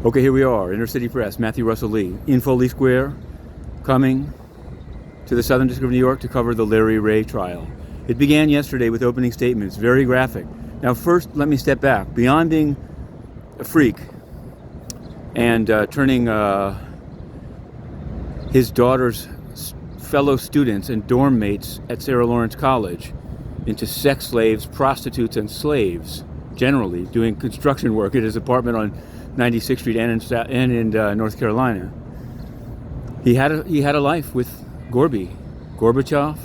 Okay, here we are, Inner City Press, Matthew Russell Lee, in Foley Square, coming to the Southern District of New York to cover the Larry Ray trial. It began yesterday with opening statements, very graphic. Now first, let me step back. Beyond being a freak and turning his daughter's fellow students and dorm mates at Sarah Lawrence College into sex slaves, prostitutes, and slaves, generally, doing construction work at his apartment on 96th Street and in North Carolina. He had a life with Gorby, Gorbachev,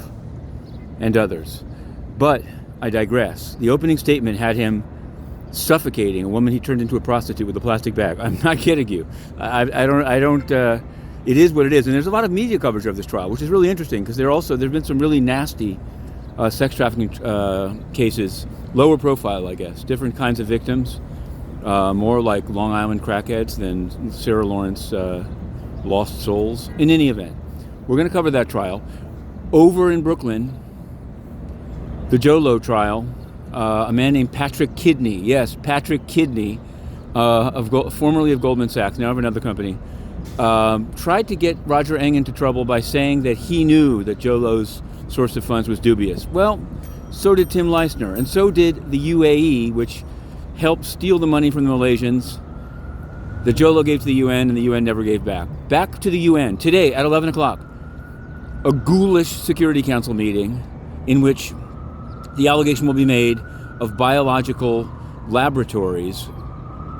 and others. But I digress. The opening statement had him suffocating a woman he turned into a prostitute with a plastic bag. I'm not kidding you. I don't. It is what it is, and there's a lot of media coverage of this trial, which is really interesting because there's been some really nasty sex trafficking cases, lower profile, I guess, different kinds of victims. More like Long Island crackheads than Sarah Lawrence lost souls. In any event, we're going to cover that trial. Over in Brooklyn, the Jho Low trial, a man named Patrick Kidney, yes, Patrick Kidney, formerly of Goldman Sachs, now of another company, tried to get Roger Ng into trouble by saying that he knew that Jho Low's source of funds was dubious. Well, so did Tim Leissner, and so did the UAE, which helped steal the money from the Malaysians. The Jho Low gave to the UN, and the UN never gave back. Back to the UN today at 11 o'clock. A ghoulish Security Council meeting in which the allegation will be made of biological laboratories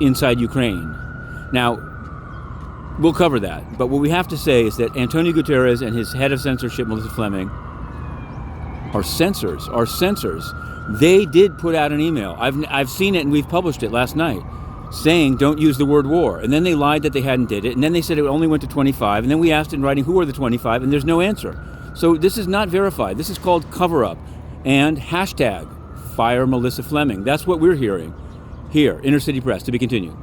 inside Ukraine. Now, we'll cover that. But what we have to say is that Antonio Guterres and his head of censorship, Melissa Fleming, are censors. They did put out an email. I've seen it, and we've published it last night, saying don't use the word war. And then they lied that they hadn't did it. And then they said it only went to 25. And then we asked in writing who are the 25, and there's no answer. So this is not verified. This is called cover-up. And hashtag fire Melissa Fleming. That's what we're hearing here, Inner City Press, to be continued.